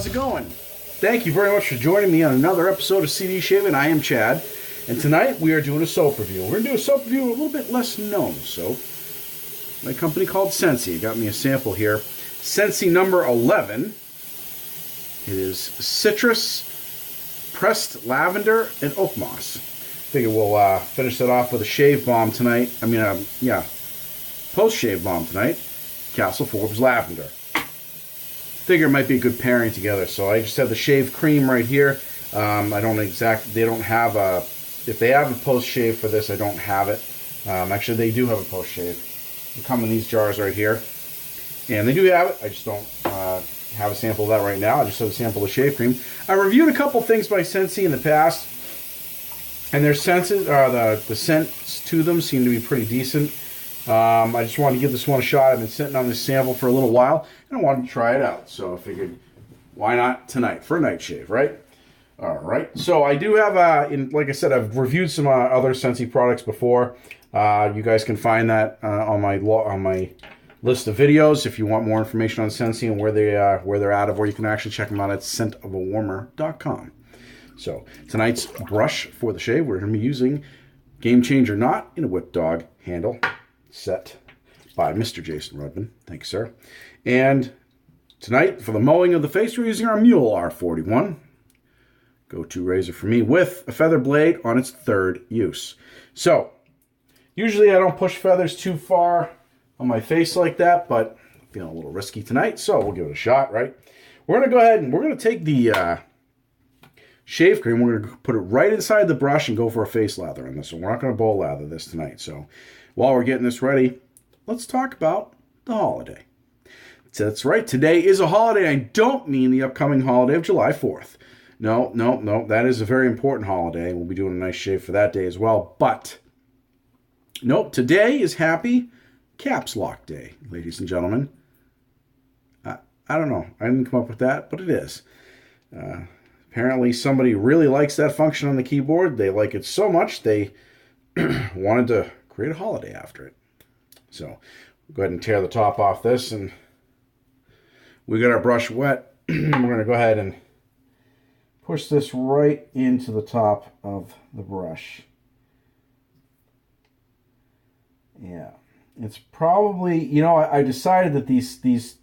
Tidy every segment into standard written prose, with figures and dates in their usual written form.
how's it going? Thank you very much for joining me on another episode of CD Shaving. I am Chad, and tonight we are doing a soap review. We're going to do a soap review of a little bit less known soap. My company called Scentsy got me a sample here. Scentsy number 11. It is citrus, pressed lavender, and oak moss. Figure we'll finish that off with a shave balm tonight. Post-shave balm tonight. Castle Forbes lavender. Figure it might be a good pairing together. So I just have the shave cream right here. They don't have a, if they have a post-shave for this, I don't have it. Actually, they do have a post-shave. They come in these jars right here. And they do have it. I just don't have a sample of that right now. I just have a sample of shave cream. I reviewed a couple things by Scentsy in the past. And their senses, the scents to them seem to be pretty decent. I just wanted to give this one a shot. I've been sitting on this sample for a little while, and I wanted to try it out. So I figured, why not tonight for a night shave, right? All right. So I do have, like I said, I've reviewed some other Scentsy products before. You guys can find that on my list of videos if you want more information on Scentsy and where they're out of, or you can actually check them out at scentofawarmer.com. So tonight's brush for the shave, we're going to be using Game Changer Knot in a Whip Dog handle set by Mr. Jason Rudman. Thank you, sir. And tonight, for the mowing of the face, we're using our Mule R41. Go-to razor for me with a feather blade on its third use. So, usually I don't push feathers too far on my face like that, but I'm feeling a little risky tonight, so we'll give it a shot, right? We're going to go ahead and we're going to take the shave cream. We're going to put it right inside the brush and go for a face lather on this one. We're not going to bowl lather this tonight. So while we're getting this ready, let's talk about the holiday. So that's right. Today is a holiday. I don't mean the upcoming holiday of July 4th. No. That is a very important holiday. We'll be doing a nice shave for that day as well. But, nope, today is Happy Caps Lock Day, ladies and gentlemen. I don't know. I didn't come up with that, but it is. Apparently somebody really likes that function on the keyboard. They like it so much they wanted to create a holiday after it. So we'll go ahead and tear the top off this, and we got our brush wet. We're going to go ahead and push this right into the top of the brush. Yeah, it's probably, I decided that these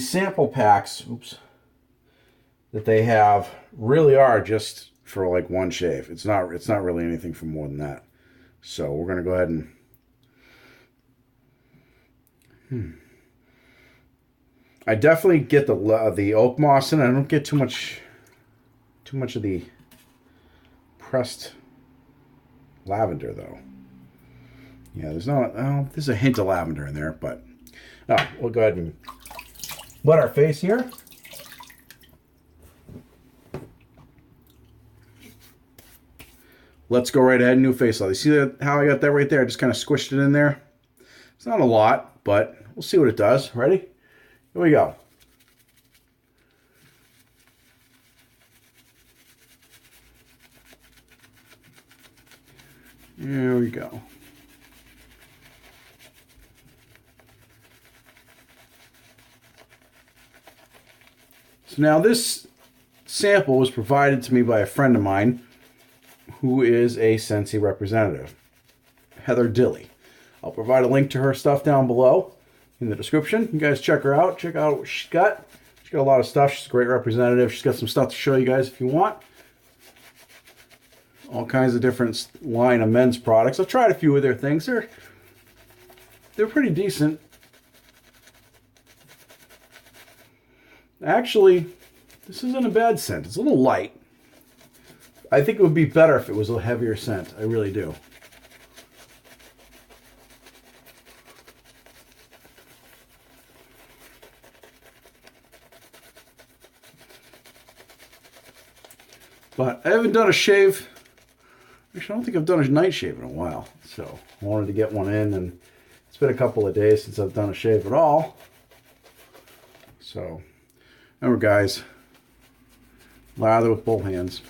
sample packs, that they have really are just for like one shave. It's not really anything for more than that. So we're going to go ahead and I definitely get the oak moss in it. I don't get too much of the pressed lavender though. Yeah, there's a hint of lavender in there, but we'll go ahead and wet our face here. Let's go right ahead and do a face lather. See how I got that right there? I just kind of squished it in there. It's not a lot, but we'll see what it does. Ready? Here we go. There we go. So now this sample was provided to me by a friend of mine who is a Scentsy representative, Heather Dilly. I'll provide a link to her stuff down below in the description. You guys check her out. Check out what she's got. She's got a lot of stuff. She's a great representative. She's got some stuff to show you guys if you want. All kinds of different line of men's products. I've tried a few of their things. They're pretty decent. Actually, this isn't a bad scent. It's a little light. I think it would be better if it was a heavier scent. I really do. But I haven't done a shave. Actually, I don't think I've done a night shave in a while. So I wanted to get one in, and it's been a couple of days since I've done a shave at all. So remember, guys, lather with both hands.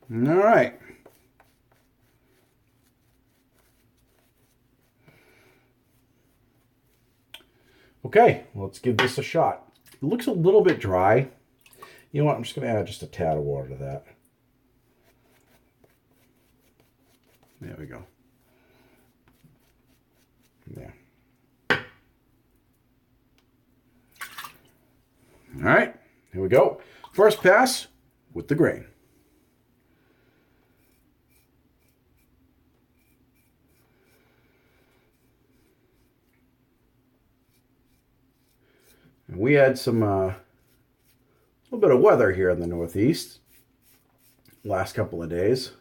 All right. Okay, let's give this a shot. It looks a little bit dry. You know what? I'm just going to add just a tad of water to that. There we go. There. All right, here we go. First pass with the grain. And we had some little bit of weather here in the Northeast last couple of days.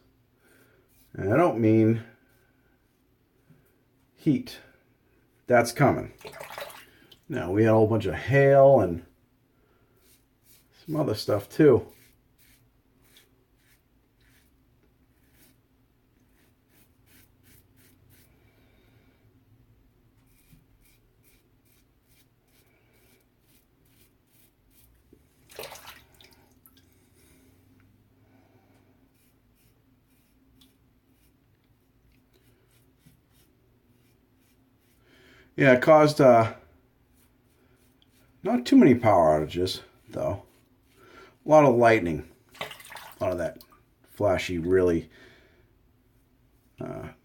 And I don't mean heat. That's coming. Now, we had a whole bunch of hail and some other stuff too. Yeah, it caused not too many power outages, though. A lot of lightning. A lot of that flashy, really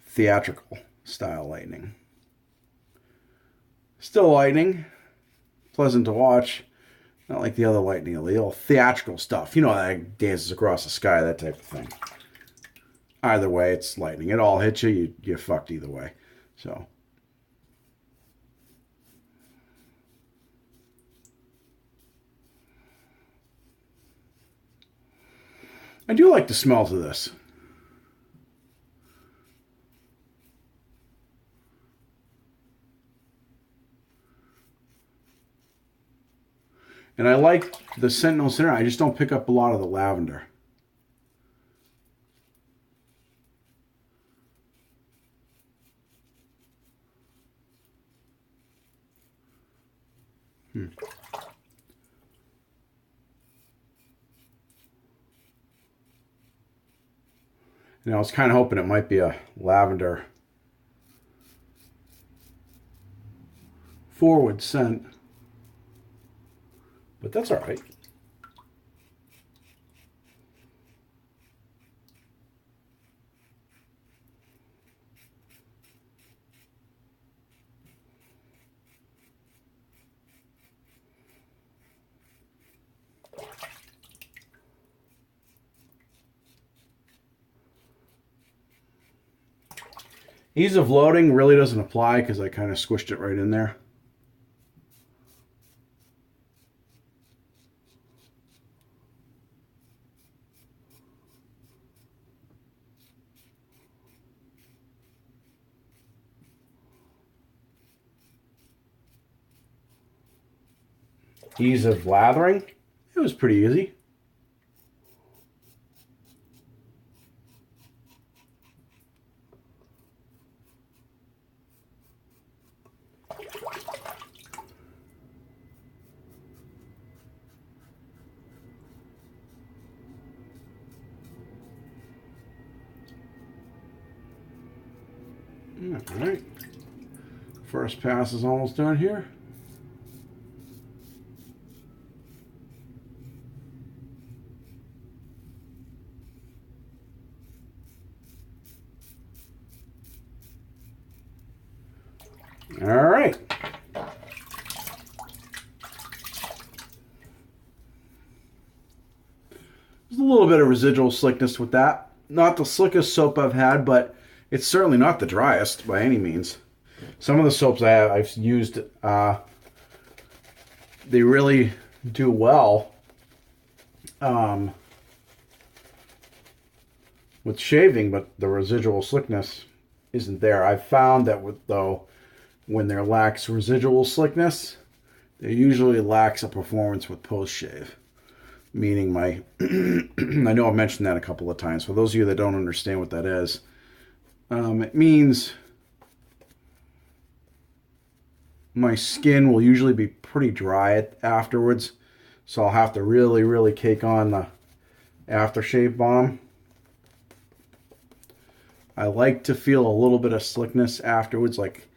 theatrical style lightning. Still lightning. Pleasant to watch. Not like the other lightning, the old theatrical stuff. You know, that dances across the sky, that type of thing. Either way, it's lightning. It all hits you, you're fucked either way. So... I do like the smell to this. And I like the Sentinel Center. I just don't pick up a lot of the lavender. You know, I was kind of hoping it might be a lavender forward scent, but that's all right. Ease of loading really doesn't apply because I kind of squished it right in there. Ease of lathering, it was pretty easy. All right, first pass is almost done here. All right. There's a little bit of residual slickness with that. Not the slickest soap I've had, but it's certainly not the driest by any means. Some of the soaps I've used, they really do well with shaving, but the residual slickness isn't there. I've found that when there lacks residual slickness, there usually lacks a performance with post-shave. Meaning I know I've mentioned that a couple of times. For those of you that don't understand what that is, it means my skin will usually be pretty dry afterwards. So I'll have to really, really cake on the aftershave balm. I like to feel a little bit of slickness afterwards, like,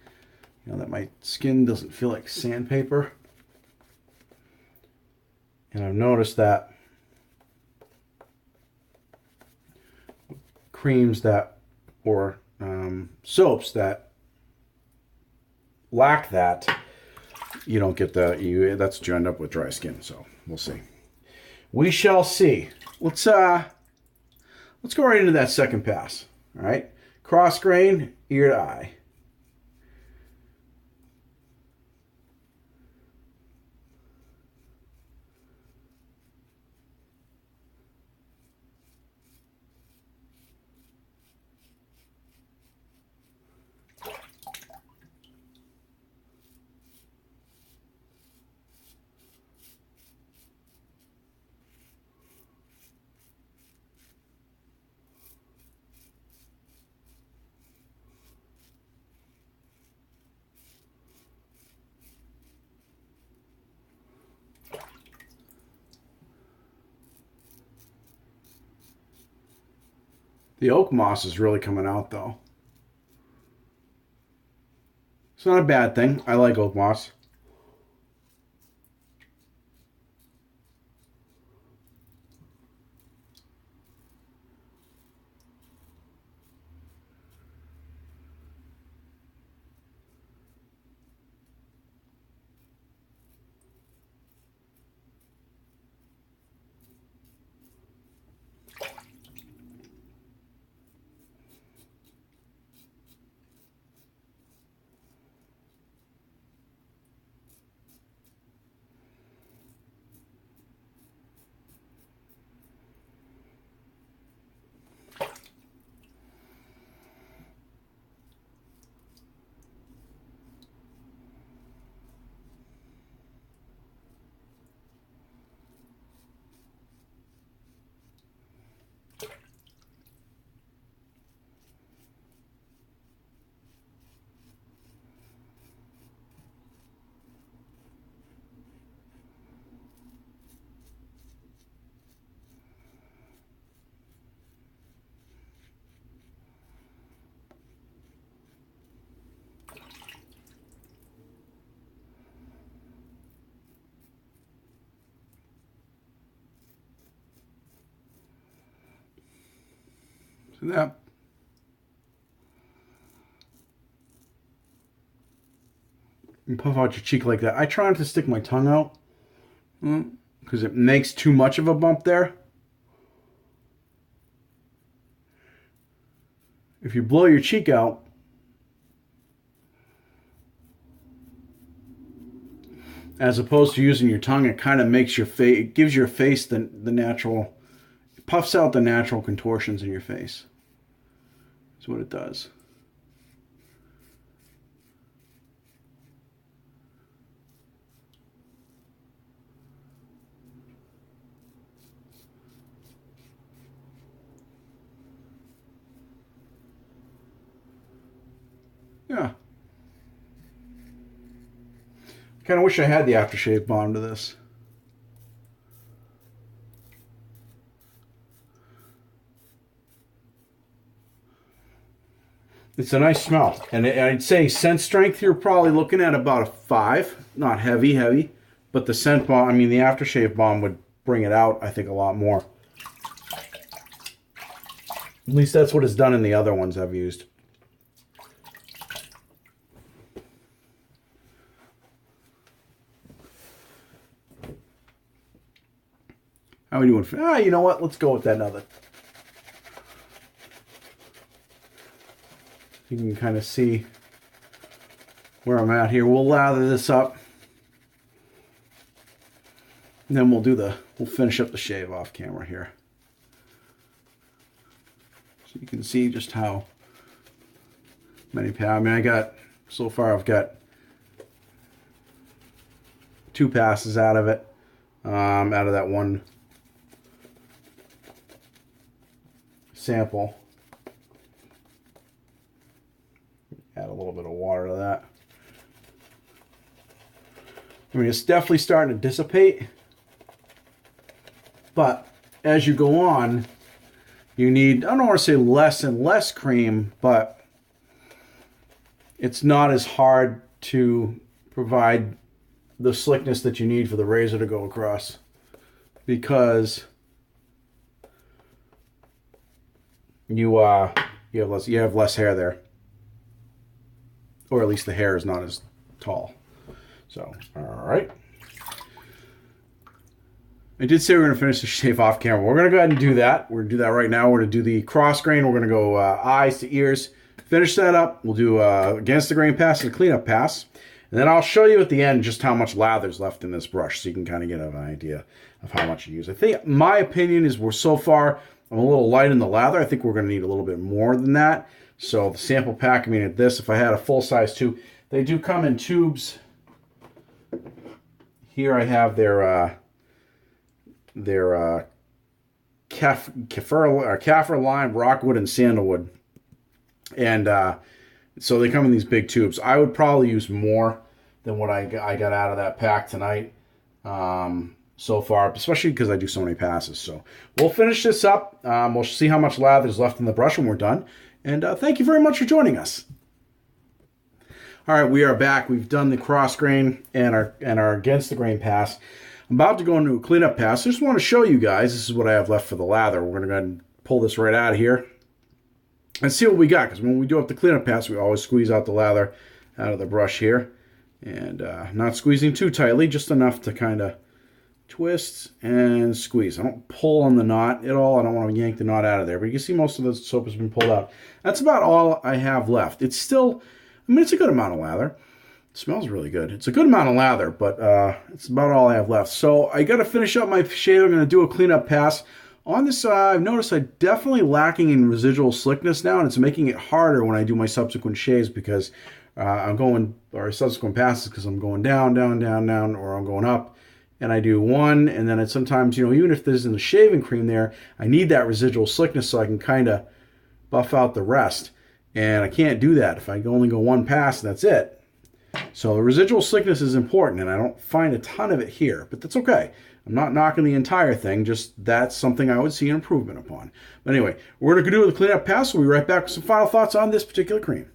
you know, that my skin doesn't feel like sandpaper. And I've noticed that creams that, or soaps that lack that, you don't get that's what you end up with, dry skin. So we'll see. We shall see. Let's go right into that second pass. All right, cross grain, ear to eye. The oak moss is really coming out, though. It's not a bad thing. I like oak moss. So that. And puff out your cheek like that. I try not to stick my tongue out because it makes too much of a bump there. If you blow your cheek out, as opposed to using your tongue, it kind of makes your face, it gives your face the natural, it puffs out the natural contortions in your face. That's what it does. Yeah. I kind of wish I had the aftershave balm to this. It's a nice smell. And I'd say scent strength, you're probably looking at about a 5. Not heavy, but the scent balm, I mean the aftershave balm would bring it out, I think, a lot more. At least that's what it's done in the other ones I've used. How are we doing? You know what? Let's go with that another. You can kind of see where I'm at here. We'll lather this up. And then we'll finish up the shave off camera here. So you can see just how many passes. I mean, so far I've got 2 passes out of it. Out of that one sample. Add a little bit of water to that. I mean, it's definitely starting to dissipate. But as you go on, you need, I don't want to say less and less cream, but it's not as hard to provide the slickness that you need for the razor to go across, because you have less hair there, or at least the hair is not as tall. So, all right. I did say we're going to finish the shave off camera. We're going to go ahead and do that. We're going to do that right now. We're going to do the cross grain. We're going to go eyes to ears. Finish that up. We'll do against the grain pass and a cleanup pass. And then I'll show you at the end just how much lather's left in this brush, so you can kind of get an idea of how much you use. I think my opinion is so far, I'm a little light in the lather. I think we're going to need a little bit more than that. So the sample pack, I mean, at this, if I had a full-size tube, they do come in tubes. Here I have their kaffir lime, rockwood, and sandalwood. And so they come in these big tubes. I would probably use more than what I got out of that pack tonight so far, especially because I do so many passes. So we'll finish this up. We'll see how much lather is left in the brush when we're done. And thank you very much for joining us. All right, we are back. We've done the cross grain and our against the grain pass. I'm about to go into a cleanup pass. I just want to show you guys, this is what I have left for the lather. We're going to go ahead and pull this right out of here and see what we got, because when we do up the cleanup pass, we always squeeze out the lather out of the brush here. And not squeezing too tightly, just enough to kind of twist and squeeze. I don't pull on the knot at all. I don't want to yank the knot out of there, but you can see most of the soap has been pulled out. That's about all I have left. It's still, I mean, it's a good amount of lather. It smells really good. It's a good amount of lather, but it's about all I have left. So I got to finish up my shave. I'm going to do a cleanup pass. On this, I've noticed I'm definitely lacking in residual slickness now, and it's making it harder when I do my subsequent shaves, because I'm going, or subsequent passes, because I'm going down, down, down, down, or I'm going up, and I do one, and then sometimes, you know, even if there's in the shaving cream there, I need that residual slickness so I can kind of buff out the rest, and I can't do that if I only go one pass, and that's it. So the residual slickness is important, and I don't find a ton of it here, but that's okay. I'm not knocking the entire thing, just that's something I would see an improvement upon. But anyway, we're going to do the cleanup pass. We'll be right back with some final thoughts on this particular cream.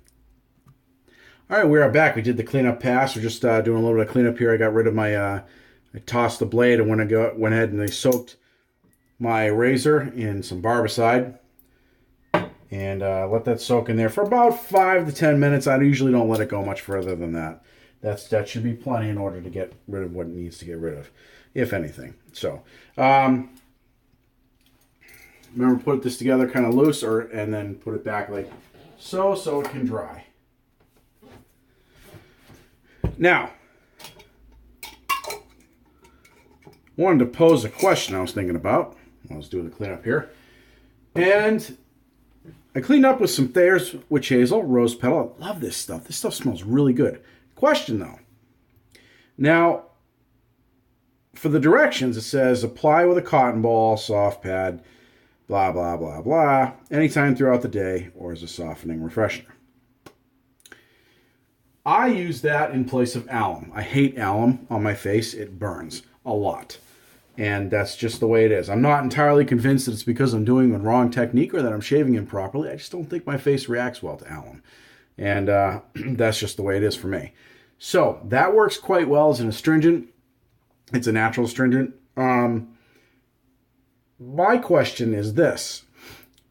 All right, we are back. We did the cleanup pass. We're just doing a little bit of cleanup here. I got rid of my, I tossed the blade and went ahead and I soaked my razor in some barbicide and let that soak in there for about 5 to 10 minutes. I usually don't let it go much further than that. That should be plenty in order to get rid of what it needs to get rid of, if anything. So, remember, put this together kind of loose, and then put it back like so it can dry. Now, wanted to pose a question I was thinking about while I was doing the cleanup here. And I cleaned up with some Thayer's Witch Hazel, Rose Petal. I love this stuff. This stuff smells really good. Question, though. Now, for the directions, it says apply with a cotton ball, soft pad, blah, blah, blah, blah, anytime throughout the day or as a softening refreshener. I use that in place of alum. I hate alum on my face. It burns a lot. And that's just the way it is. I'm not entirely convinced that it's because I'm doing the wrong technique or that I'm shaving improperly. I just don't think my face reacts well to alum. And that's just the way it is for me. So that works quite well as an astringent. It's a natural astringent. My question is this.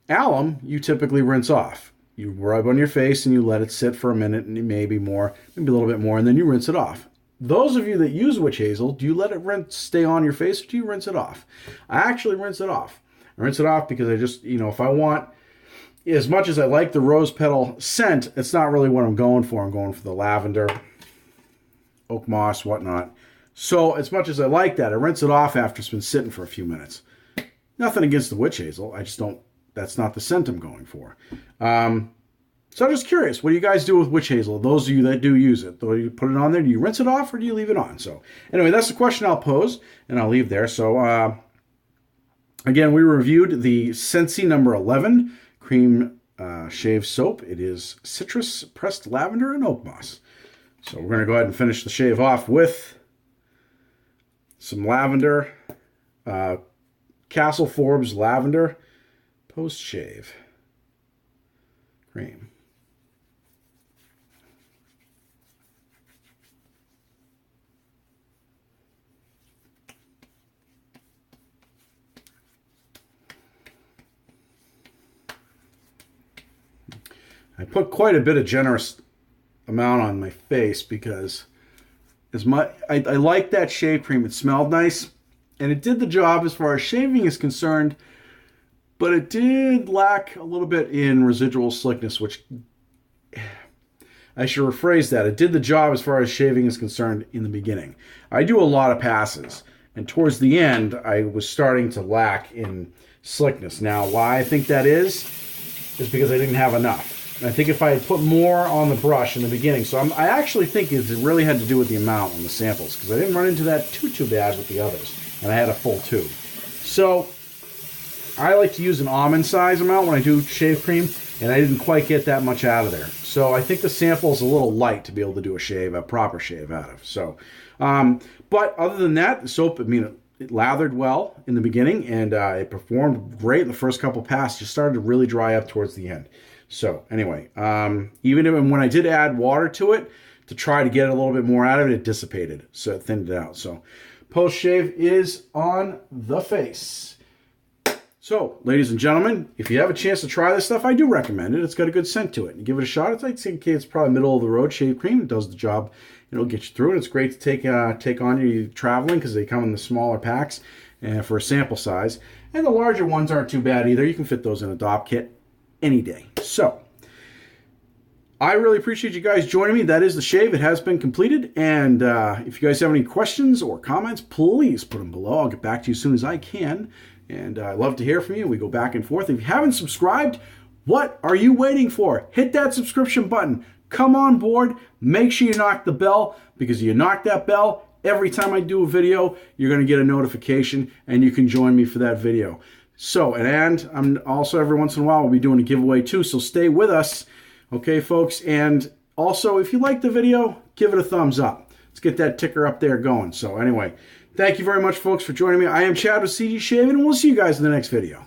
Alum, you typically rinse off. You rub on your face and you let it sit for a minute and maybe more, maybe a little bit more, and then you rinse it off. Those of you that use witch hazel, do you let it stay on your face or do you rinse it off? I actually rinse it off. I rinse it off because I just, if I want, as much as I like the rose petal scent, it's not really what I'm going for. I'm going for the lavender, oak moss, whatnot. So as much as I like that, I rinse it off after it's been sitting for a few minutes. Nothing against the witch hazel. I just don't, that's not the scent I'm going for. So I'm just curious, what do you guys do with witch hazel? Those of you that do use it, do you put it on there? Do you rinse it off or do you leave it on? So anyway, that's the question I'll pose and I'll leave there. So again, we reviewed the Scentsy number 11 cream shave soap. It is citrus, pressed lavender, and oak moss. So we're going to go ahead and finish the shave off with some lavender, Castle Forbes lavender. post-shave cream. I put quite a bit of generous amount on my face because I like that shave cream. It smelled nice and it did the job as far as shaving is concerned, but it did lack a little bit in residual slickness, which I should rephrase that. It did the job as far as shaving is concerned in the beginning. I do a lot of passes, and towards the end, I was starting to lack in slickness. Now, why I think that is because I didn't have enough. And I think if I had put more on the brush in the beginning, so I actually think it really had to do with the amount on the samples, because I didn't run into that too bad with the others, and I had a full tube. So I like to use an almond size amount when I do shave cream, and I didn't quite get that much out of there. So I think the sample is a little light to be able to do a proper shave out of. So, but other than that, the soap, it lathered well in the beginning, and it performed great in the first couple passes. Just started to really dry up towards the end. So anyway, even when I did add water to it to try to get a little bit more out of it, it dissipated. So it thinned it out. So post-shave is on the face. So, ladies and gentlemen, if you have a chance to try this stuff, I do recommend it. It's got a good scent to it. And give it a shot. It's probably middle of the road shave cream. It does the job. It'll get you through it. It's great to take on you traveling because they come in the smaller packs for a sample size. And the larger ones aren't too bad either. You can fit those in a DOP kit any day. So, I really appreciate you guys joining me. That is the shave. It has been completed. And if you guys have any questions or comments, please put them below. I'll get back to you as soon as I can. And I love to hear from you. We go back and forth. If you haven't subscribed, what are you waiting for? Hit that subscription button. Come on board. Make sure you knock the bell, because you knock that bell, every time I do a video, you're going to get a notification and you can join me for that video. So, and I'm also every once in a while we'll be doing a giveaway too, so stay with us. Okay, folks? And also, if you like the video, give it a thumbs up. Let's get that ticker up there going. So anyway, thank you very much, folks, for joining me. I am Chad with CG Shaving, and we'll see you guys in the next video.